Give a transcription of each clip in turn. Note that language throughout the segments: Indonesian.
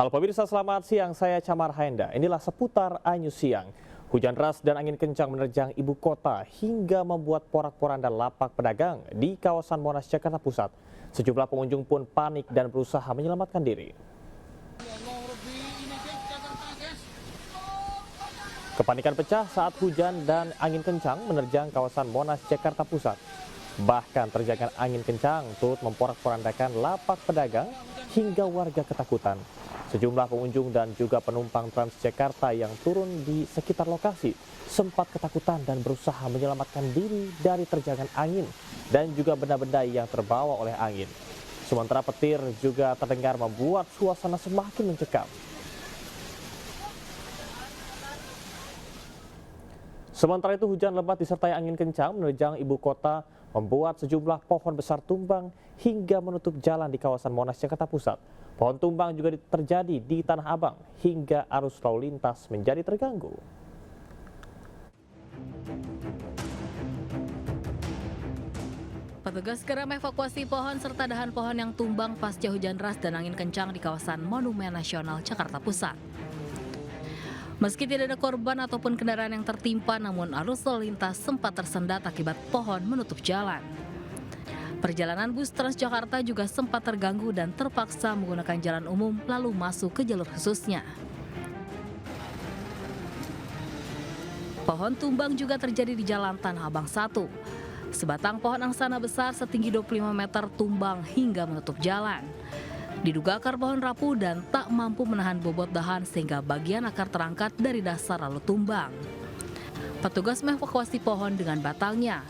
Halo pemirsa, selamat siang. Saya Camar Haenda. Inilah seputar iNews siang. Hujan deras dan angin kencang menerjang ibu kota hingga membuat porak-poranda lapak pedagang di kawasan Monas, Jakarta Pusat. Sejumlah pengunjung pun panik dan berusaha menyelamatkan diri. Kepanikan pecah saat hujan dan angin kencang menerjang kawasan Monas, Jakarta Pusat. Bahkan terjangan angin kencang turut memporak-porandakan lapak pedagang hingga warga ketakutan. Sejumlah pengunjung dan juga penumpang Transjakarta yang turun di sekitar lokasi sempat ketakutan dan berusaha menyelamatkan diri dari terjangan angin dan juga benda-benda yang terbawa oleh angin. Sementara petir juga terdengar membuat suasana semakin mencekam. Sementara itu hujan lebat disertai angin kencang menerjang ibu kota membuat sejumlah pohon besar tumbang hingga menutup jalan di kawasan Monas, Jakarta Pusat. Pohon tumbang juga terjadi di Tanah Abang hingga arus lalu lintas menjadi terganggu. Petugas segera mengevakuasi pohon serta dahan pohon yang tumbang pasca hujan deras dan angin kencang di kawasan Monumen Nasional Jakarta Pusat. Meski tidak ada korban ataupun kendaraan yang tertimpa, namun arus lalu lintas sempat tersendat akibat pohon menutup jalan. Perjalanan bus Transjakarta juga sempat terganggu dan terpaksa menggunakan jalan umum lalu masuk ke jalur khususnya. Pohon tumbang juga terjadi di Jalan Tanah Abang 1. Sebatang pohon angsana besar setinggi 25 meter tumbang hingga menutup jalan. Diduga akar pohon rapuh dan tak mampu menahan bobot dahan sehingga bagian akar terangkat dari dasar lalu tumbang. Petugas mengevakuasi pohon dengan batangnya.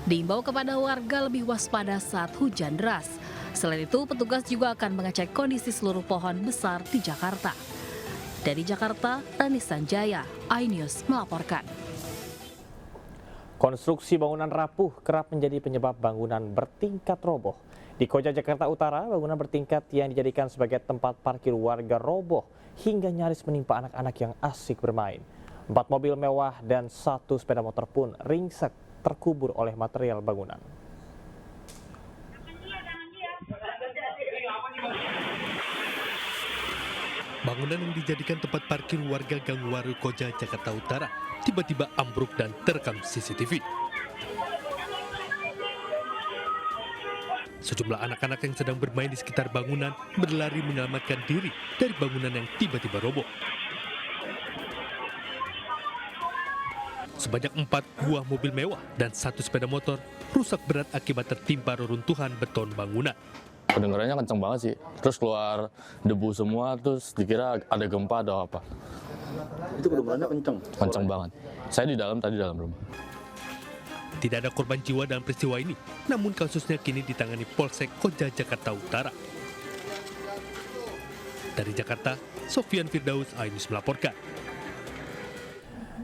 Diimbau kepada warga lebih waspada saat hujan deras. Selain itu, petugas juga akan mengecek kondisi seluruh pohon besar di Jakarta. Dari Jakarta, Rani Sanjaya, iNews melaporkan. Konstruksi bangunan rapuh kerap menjadi penyebab bangunan bertingkat roboh. Di Koja, Jakarta Utara, bangunan bertingkat yang dijadikan sebagai tempat parkir warga roboh hingga nyaris menimpa anak-anak yang asik bermain. 4 mobil mewah dan 1 sepeda motor pun ringsek terkubur oleh material bangunan. Bangunan yang dijadikan tempat parkir warga Gang Waru Koja, Jakarta Utara tiba-tiba ambruk dan terekam CCTV. Sejumlah anak-anak yang sedang bermain di sekitar bangunan berlari menyelamatkan diri dari bangunan yang tiba-tiba roboh. Sebanyak 4 buah mobil mewah dan 1 sepeda motor rusak berat akibat tertimpa reruntuhan beton bangunan. Kedengarannya kenceng banget sih, terus keluar debu semua, terus dikira ada gempa atau apa. Itu kedengarannya kenceng? Kenceng banget. Saya di dalam rumah. Tidak ada korban jiwa dalam peristiwa ini, namun kasusnya kini ditangani Polsek Koja, Jakarta Utara. Dari Jakarta, Sofian Firdaus, iNews melaporkan.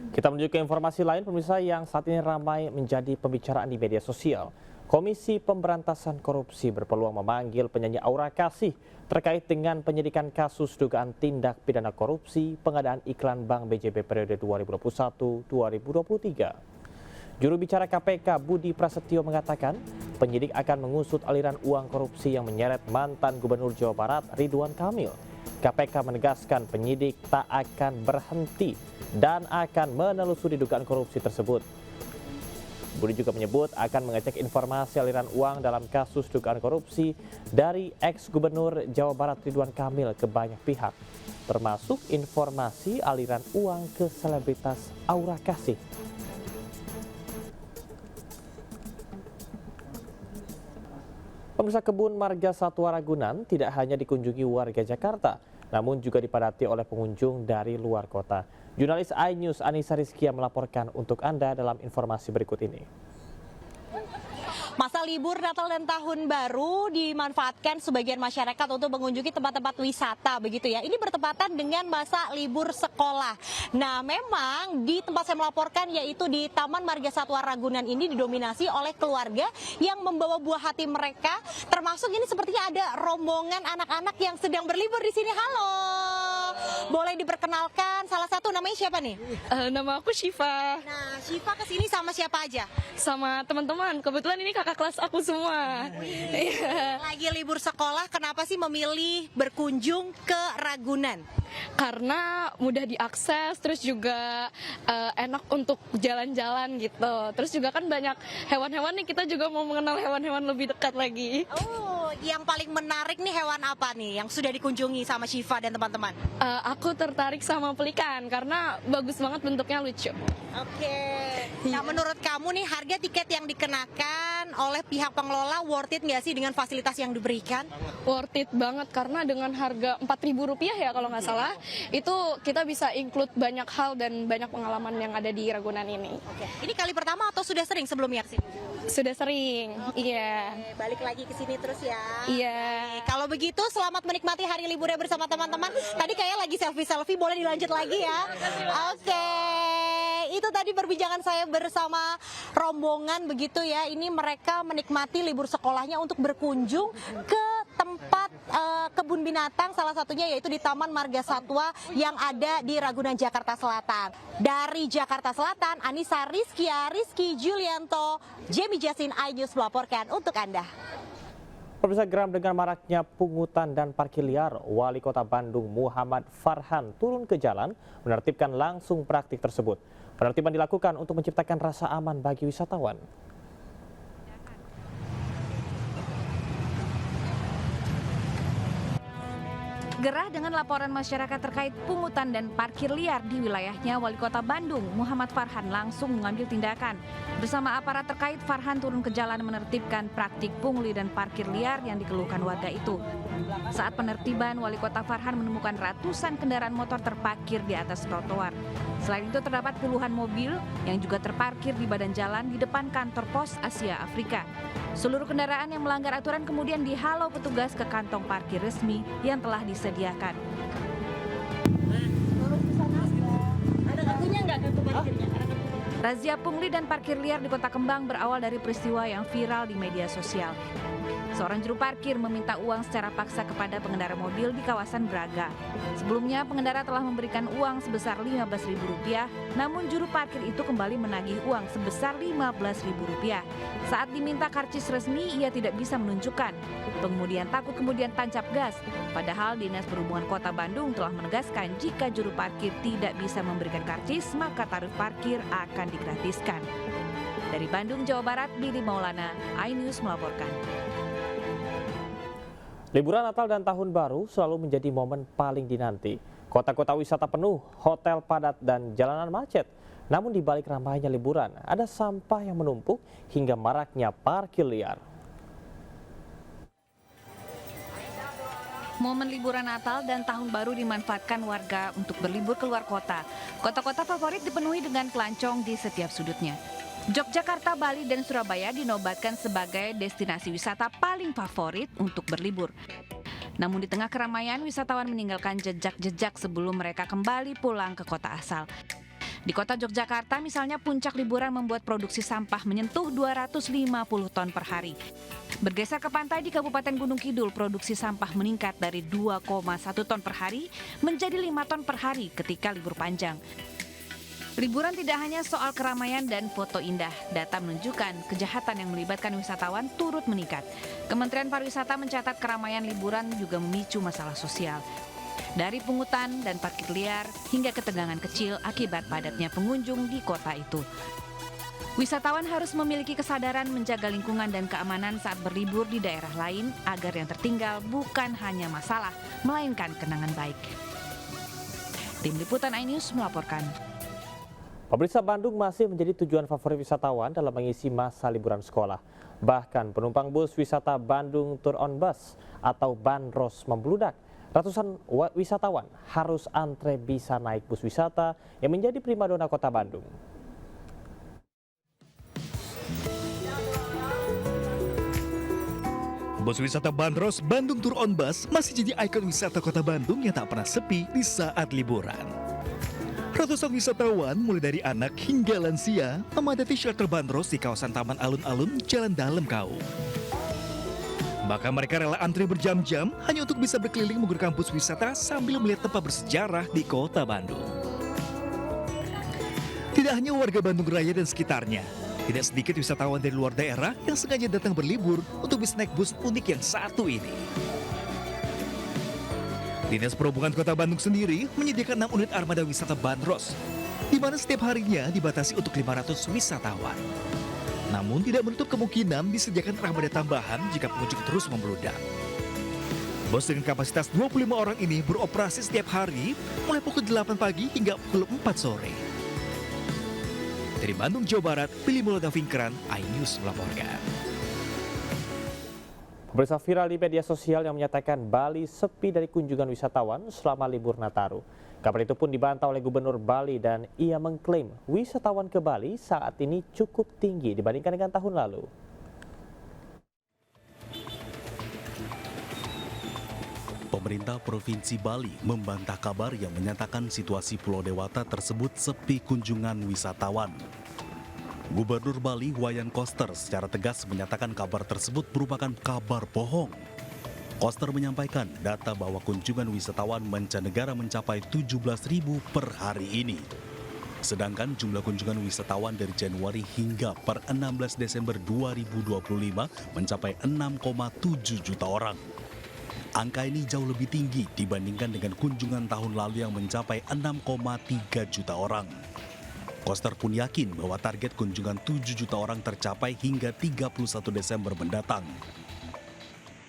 Kita menuju ke informasi lain, pemirsa, yang saat ini ramai menjadi pembicaraan di media sosial. Komisi Pemberantasan Korupsi berpeluang memanggil penyanyi Aura Kasih terkait dengan penyidikan kasus dugaan tindak pidana korupsi pengadaan iklan Bank BJB periode 2021-2023. Juru bicara KPK Budi Prasetyo mengatakan penyidik akan mengusut aliran uang korupsi yang menyeret mantan Gubernur Jawa Barat Ridwan Kamil. KPK menegaskan penyidik tak akan berhenti dan akan menelusuri dugaan korupsi tersebut. Budi juga menyebut akan mengecek informasi aliran uang dalam kasus dugaan korupsi dari ex-gubernur Jawa Barat Ridwan Kamil ke banyak pihak, termasuk informasi aliran uang ke selebritas Aura Kasih. Pemirsa, kebun marga Satwa Ragunan tidak hanya dikunjungi warga Jakarta, namun juga dipadati oleh pengunjung dari luar kota. Jurnalis iNews Anissa Rizkia melaporkan untuk Anda dalam informasi berikut ini. Masa libur Natal dan Tahun Baru dimanfaatkan sebagian masyarakat untuk mengunjungi tempat-tempat wisata begitu ya. Ini bertepatan dengan masa libur sekolah. Nah, memang di tempat saya melaporkan yaitu di Taman Marga Satwa Ragunan ini didominasi oleh keluarga yang membawa buah hati mereka. Termasuk ini sepertinya ada rombongan anak-anak yang sedang berlibur di sini. Halo. Boleh diperkenalkan salah satu, namanya siapa nih? Nama aku Syifa, Nah, Syifa kesini sama siapa aja? sama teman-teman. Kebetulan ini kakak kelas aku semua. Iya. Lagi libur sekolah, kenapa sih memilih berkunjung ke Ragunan? Karena mudah diakses, terus juga enak untuk jalan-jalan gitu. Terus juga kan banyak hewan-hewan nih, kita juga mau mengenal hewan-hewan lebih dekat lagi. Oh, yang paling menarik nih hewan apa nih yang sudah dikunjungi sama Syifa dan teman-teman? Aku tertarik sama pelikan karena bagus banget, bentuknya lucu. Oke. Nah, menurut kamu nih harga tiket yang dikenakan oleh pihak pengelola worth it nggak sih dengan fasilitas yang diberikan? Worth it banget karena dengan harga Rp4.000 ya kalau nggak salah, itu kita bisa include banyak hal dan banyak pengalaman yang ada di Ragunan ini. Oke. Ini kali pertama atau sudah sering sebelumnya kesini? Sudah sering, iya. Oke, balik lagi ke sini terus ya. Iya. Kalau begitu selamat menikmati hari liburnya bersama teman-teman. Tadi kayak lagi selfie-selfie, boleh dilanjut lagi ya. Oke. Itu tadi perbincangan saya bersama rombongan begitu ya. Ini mereka menikmati libur sekolahnya untuk berkunjung ke tempat kebun binatang, salah satunya yaitu di Taman Marga Satwa yang ada di Ragunan, Jakarta Selatan. Dari Jakarta Selatan, Anissa Rizky Julianto, Jamie Jasin, iNews melaporkan untuk Anda. Pemirsa, geram dengan maraknya pungutan dan parkir liar, Wali Kota Bandung Muhammad Farhan turun ke jalan menertibkan langsung praktik tersebut. Penertiban dilakukan untuk menciptakan rasa aman bagi wisatawan. Gerah dengan laporan masyarakat terkait pungutan dan parkir liar di wilayahnya, Wali Kota Bandung Muhammad Farhan langsung mengambil tindakan. Bersama aparat terkait, Farhan turun ke jalan menertibkan praktik pungli dan parkir liar yang dikeluhkan warga itu. Saat penertiban, Wali Kota Farhan menemukan ratusan kendaraan motor terparkir di atas trotoar. Selain itu terdapat puluhan mobil yang juga terparkir di badan jalan di depan kantor pos Asia Afrika. Seluruh kendaraan yang melanggar aturan kemudian dihalau petugas ke kantong parkir resmi yang telah disediakan. Razia pungli dan parkir liar di Kota Kembang berawal dari peristiwa yang viral di media sosial. Seorang juru parkir meminta uang secara paksa kepada pengendara mobil di kawasan Braga. Sebelumnya pengendara telah memberikan uang sebesar Rp15.000, namun juru parkir itu kembali menagih uang sebesar Rp15.000. Saat diminta karcis resmi, ia tidak bisa menunjukkan. Pengemudian takut kemudian tancap gas. Padahal Dinas Perhubungan Kota Bandung telah menegaskan jika juru parkir tidak bisa memberikan karcis, maka tarif parkir akan digratiskan. Dari Bandung, Jawa Barat, Billy Maulana, iNews melaporkan. Liburan Natal dan Tahun Baru selalu menjadi momen paling dinanti. Kota-kota wisata penuh, hotel padat, dan jalanan macet. Namun di balik ramainya liburan, ada sampah yang menumpuk hingga maraknya parkir liar. Momen liburan Natal dan Tahun Baru dimanfaatkan warga untuk berlibur keluar kota. Kota-kota favorit dipenuhi dengan pelancong di setiap sudutnya. Yogyakarta, Bali, dan Surabaya dinobatkan sebagai destinasi wisata paling favorit untuk berlibur. Namun di tengah keramaian, wisatawan meninggalkan jejak-jejak sebelum mereka kembali pulang ke kota asal. Di kota Yogyakarta misalnya, puncak liburan membuat produksi sampah menyentuh 250 ton per hari. Bergeser ke pantai di Kabupaten Gunung Kidul, produksi sampah meningkat dari 2,1 ton per hari menjadi 5 ton per hari ketika libur panjang. Liburan tidak hanya soal keramaian dan foto indah. Data menunjukkan kejahatan yang melibatkan wisatawan turut meningkat. Kementerian Pariwisata mencatat keramaian liburan juga memicu masalah sosial. Dari pungutan dan parkir liar hingga ketegangan kecil akibat padatnya pengunjung di kota itu. Wisatawan harus memiliki kesadaran menjaga lingkungan dan keamanan saat berlibur di daerah lain agar yang tertinggal bukan hanya masalah, melainkan kenangan baik. Tim Liputan iNews melaporkan. Pemirsa, Bandung masih menjadi tujuan favorit wisatawan dalam mengisi masa liburan sekolah. Bahkan penumpang bus wisata Bandung Tour on Bus atau Bandros membludak. Ratusan wisatawan harus antre bisa naik bus wisata yang menjadi primadona kota Bandung. Bus wisata Bandros Bandung Tour on Bus masih jadi ikon wisata kota Bandung yang tak pernah sepi di saat liburan. Ratusan wisatawan mulai dari anak hingga lansia memadati shelter Bandros di kawasan Taman Alun-Alun, Jalan Dalem Kaum. Maka mereka rela antri berjam-jam hanya untuk bisa berkeliling menggunakan bus wisata sambil melihat tempat bersejarah di kota Bandung. Tidak hanya warga Bandung Raya dan sekitarnya, tidak sedikit wisatawan dari luar daerah yang sengaja datang berlibur untuk bisa naik bus unik yang satu ini. Dinas Perhubungan Kota Bandung sendiri menyediakan 6 unit armada wisata bandros, di mana setiap harinya dibatasi untuk 500 wisatawan. Namun tidak menutup kemungkinan disediakan armada tambahan jika pengunjung terus membludak. Bus dengan kapasitas 25 orang ini beroperasi setiap hari mulai pukul 8 pagi hingga pukul 4 sore. Dari Bandung, Jawa Barat, Billy Mulada Vingkran, iNews melaporkan. Pemirsa, viral di media sosial yang menyatakan Bali sepi dari kunjungan wisatawan selama libur Nataru. Kabar itu pun dibantah oleh Gubernur Bali dan ia mengklaim wisatawan ke Bali saat ini cukup tinggi dibandingkan dengan tahun lalu. Pemerintah Provinsi Bali membantah kabar yang menyatakan situasi Pulau Dewata tersebut sepi kunjungan wisatawan. Gubernur Bali Wayan Koster secara tegas menyatakan kabar tersebut merupakan kabar bohong. Koster menyampaikan data bahwa kunjungan wisatawan mancanegara mencapai 17.000 per hari ini. Sedangkan jumlah kunjungan wisatawan dari Januari hingga per 16 Desember 2025 mencapai 6,7 juta orang. Angka ini jauh lebih tinggi dibandingkan dengan kunjungan tahun lalu yang mencapai 6,3 juta orang. Koster pun yakin bahwa target kunjungan 7 juta orang tercapai hingga 31 Desember mendatang.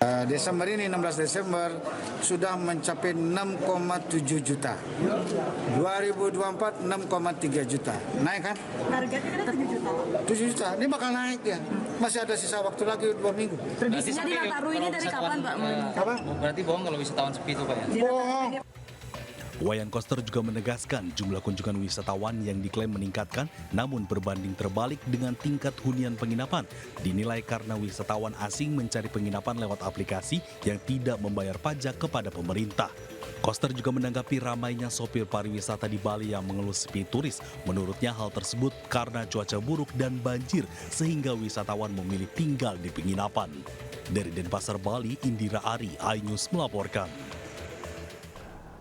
Desember ini 16 Desember sudah mencapai 6,7 juta. 2024 6,3 juta. Naik kan? Targetnya kan 7 juta. 7 juta. Ini bakal naik ya. Masih ada sisa waktu lagi 2 minggu. Prediksinya di Nataru ini dari kapan, Pak? Apa? Berarti bohong kalau wisatawan sepi itu, Pak ya? Bohong. Wayan Koster juga menegaskan jumlah kunjungan wisatawan yang diklaim meningkatkan namun berbanding terbalik dengan tingkat hunian penginapan dinilai karena wisatawan asing mencari penginapan lewat aplikasi yang tidak membayar pajak kepada pemerintah. Koster juga menanggapi ramainya sopir pariwisata di Bali yang mengeluh sepi turis. Menurutnya hal tersebut karena cuaca buruk dan banjir sehingga wisatawan memilih tinggal di penginapan. Dari Denpasar, Bali, Indira Ari, iNews melaporkan.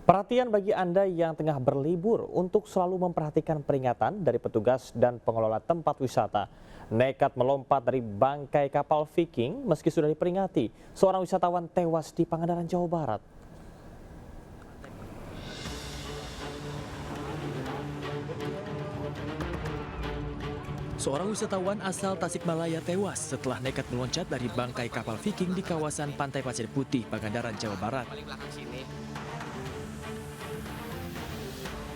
Perhatian bagi Anda yang tengah berlibur untuk selalu memperhatikan peringatan dari petugas dan pengelola tempat wisata. Nekat melompat dari bangkai kapal Viking meski sudah diperingati, seorang wisatawan tewas di Pangandaran, Jawa Barat. Seorang wisatawan asal Tasikmalaya tewas setelah nekat meloncat dari bangkai kapal Viking di kawasan Pantai Pasir Putih, Pangandaran, Jawa Barat.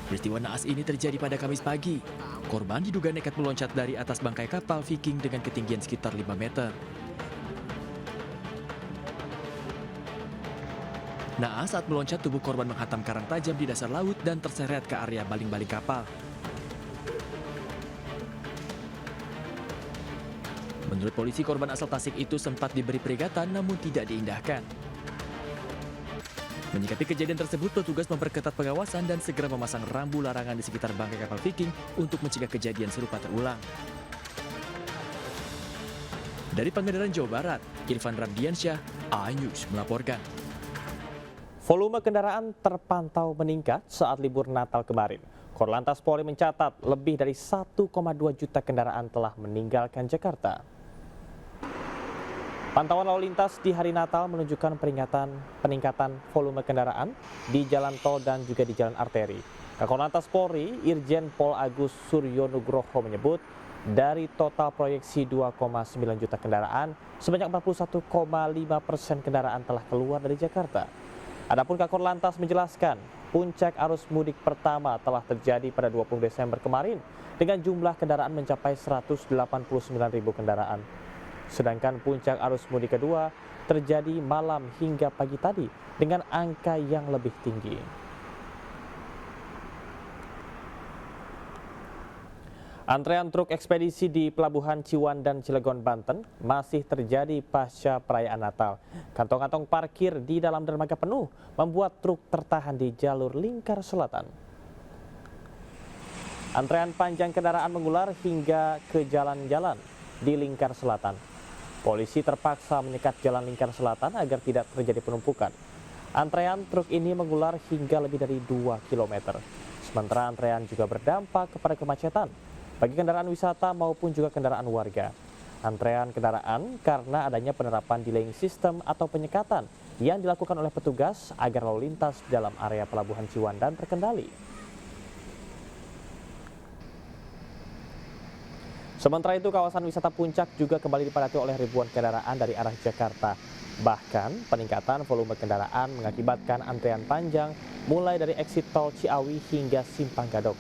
Peristiwa naas ini terjadi pada Kamis pagi. Korban diduga nekat meloncat dari atas bangkai kapal Viking dengan ketinggian sekitar 5 meter. Naas saat meloncat, tubuh korban menghantam karang tajam di dasar laut dan terseret ke area baling-baling kapal. Menurut polisi, korban asal Tasik itu sempat diberi peringatan namun tidak diindahkan. Menyikapi kejadian tersebut, petugas memperketat pengawasan dan segera memasang rambu larangan di sekitar bangkai kapal Viking untuk mencegah kejadian serupa terulang. Dari Pangandaran, Jawa Barat, Irfan Ramdiansyah, iNews melaporkan. Volume kendaraan terpantau meningkat saat libur Natal kemarin. Korlantas Polri mencatat lebih dari 1,2 juta kendaraan telah meninggalkan Jakarta. Pantauan lalu lintas di hari Natal menunjukkan peningkatan volume kendaraan di jalan tol dan juga di jalan arteri. Korlantas Polri, Irjen Pol Agus Suryo Nugroho menyebut dari total proyeksi 2,9 juta kendaraan, sebanyak 41,5% kendaraan telah keluar dari Jakarta. Adapun Korlantas menjelaskan, puncak arus mudik pertama telah terjadi pada 20 Desember kemarin dengan jumlah kendaraan mencapai 189.000 kendaraan. Sedangkan puncak arus mudik kedua terjadi malam hingga pagi tadi dengan angka yang lebih tinggi. Antrean truk ekspedisi di Pelabuhan Ciwandan, Cilegon, Banten masih terjadi pasca perayaan Natal. Kantong-kantong parkir di dalam dermaga penuh membuat truk tertahan di jalur lingkar selatan. Antrean panjang kendaraan mengular hingga ke jalan-jalan di lingkar selatan. Polisi terpaksa menyekat Jalan Lingkar Selatan agar tidak terjadi penumpukan. Antrean truk ini mengular hingga lebih dari 2 km. Sementara antrean juga berdampak kepada kemacetan bagi kendaraan wisata maupun juga kendaraan warga. Antrean kendaraan karena adanya penerapan delaying system atau penyekatan yang dilakukan oleh petugas agar lalu lintas dalam area Pelabuhan Ciwandan terkendali. Sementara itu, kawasan wisata Puncak juga kembali dipadati oleh ribuan kendaraan dari arah Jakarta. Bahkan, peningkatan volume kendaraan mengakibatkan antrean panjang mulai dari exit tol Ciawi hingga Simpang Gadok.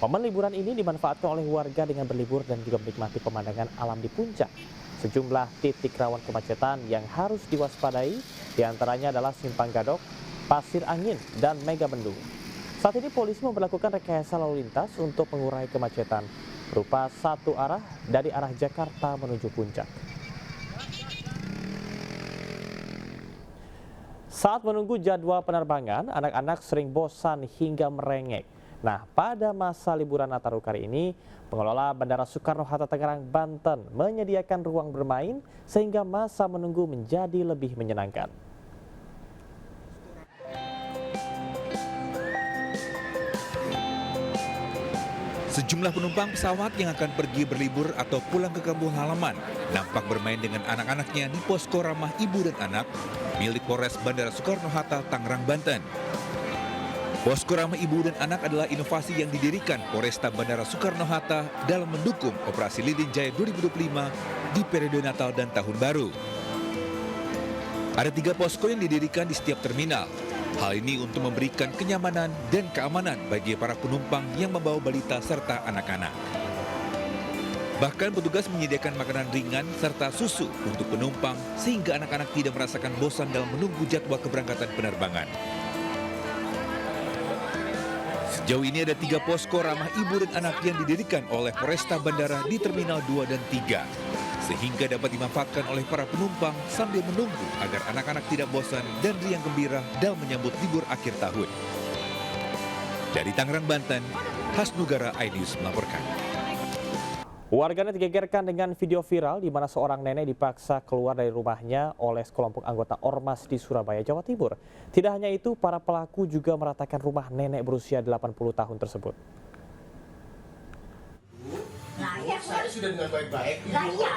Momen liburan ini dimanfaatkan oleh warga dengan berlibur dan juga menikmati pemandangan alam di Puncak. Sejumlah titik rawan kemacetan yang harus diwaspadai diantaranya adalah Simpang Gadok, Pasir Angin, dan Megabendung. Saat ini polisi memperlakukan rekayasa lalu lintas untuk mengurai kemacetan berupa satu arah dari arah Jakarta menuju Puncak. Saat menunggu jadwal penerbangan, anak-anak sering bosan hingga merengek. Nah, pada masa liburan Nataru kali ini, pengelola Bandara Soekarno-Hatta Tangerang, Banten menyediakan ruang bermain sehingga masa menunggu menjadi lebih menyenangkan. Sejumlah penumpang pesawat yang akan pergi berlibur atau pulang ke kampung halaman nampak bermain dengan anak-anaknya di posko ramah ibu dan anak milik Polres Bandara Soekarno-Hatta, Tangerang, Banten. Posko ramah ibu dan anak adalah inovasi yang didirikan Polresta Bandara Soekarno-Hatta dalam mendukung Operasi Lilin Jaya 2025 di periode Natal dan Tahun Baru. Ada 3 posko yang didirikan di setiap terminal. Hal ini untuk memberikan kenyamanan dan keamanan bagi para penumpang yang membawa balita serta anak-anak. Bahkan petugas menyediakan makanan ringan serta susu untuk penumpang sehingga anak-anak tidak merasakan bosan dalam menunggu jadwal keberangkatan penerbangan. Sejauh ini ada 3 posko ramah ibu dan anak yang didirikan oleh Polresta Bandara di Terminal 2 dan 3. Sehingga dapat dimanfaatkan oleh para penumpang sambil menunggu agar anak-anak tidak bosan dan riang gembira dalam menyambut libur akhir tahun. Dari Tangerang, Banten, Hasnugara iNews melaporkan. Warganet digegerkan dengan video viral di mana seorang nenek dipaksa keluar dari rumahnya oleh sekelompok anggota Ormas di Surabaya, Jawa Timur. Tidak hanya itu, para pelaku juga meratakan rumah nenek berusia 80 tahun tersebut. Nah, iya, saya sudah dengan baik-baik. Nah, iya.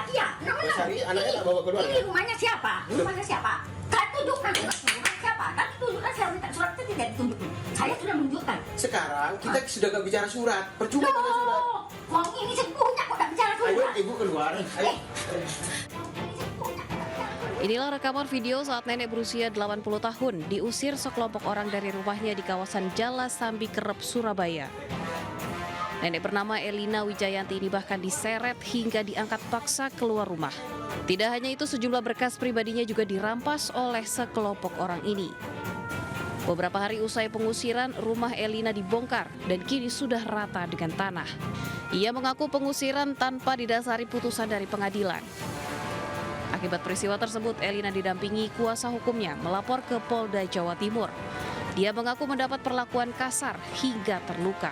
Sari anaknya tak bawa keluar. Ini rumahnya siapa? Rumahnya siapa? Kan tunjukkan rumah siapa? Kan tunjukkan, saya minta surat itu tidak ditunjukkan. Saya sudah menunjukkan. Sekarang kita sudah gak bicara surat. Percuma bicara surat. Wong ini saya punya kok tak bicara surat. Ayo ibu keluar. Ayo. Inilah rekaman video saat nenek berusia 80 tahun diusir sekelompok orang dari rumahnya di kawasan Jala Sambi Kerep, Surabaya. Nenek bernama Elina Wijayanti ini bahkan diseret hingga diangkat paksa keluar rumah. Tidak hanya itu, sejumlah berkas pribadinya juga dirampas oleh sekelompok orang ini. Beberapa hari usai pengusiran, rumah Elina dibongkar dan kini sudah rata dengan tanah. Ia mengaku pengusiran tanpa didasari putusan dari pengadilan. Akibat peristiwa tersebut, Elina didampingi kuasa hukumnya melapor ke Polda Jawa Timur. Dia mengaku mendapat perlakuan kasar hingga terluka.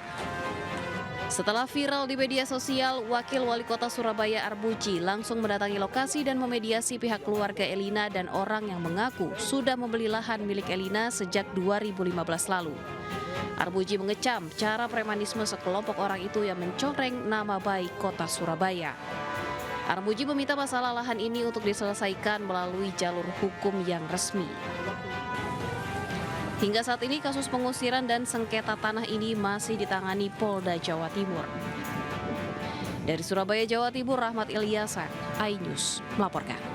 Setelah viral di media sosial, Wakil Wali Kota Surabaya Arbuji langsung mendatangi lokasi dan memediasi pihak keluarga Elina dan orang yang mengaku sudah membeli lahan milik Elina sejak 2015 lalu. Arbuji mengecam cara premanisme sekelompok orang itu yang mencoreng nama baik Kota Surabaya. Arbuji meminta masalah lahan ini untuk diselesaikan melalui jalur hukum yang resmi. Hingga saat ini kasus pengusiran dan sengketa tanah ini masih ditangani Polda Jawa Timur. Dari Surabaya, Jawa Timur, Rahmat Ilyasa, iNews melaporkan.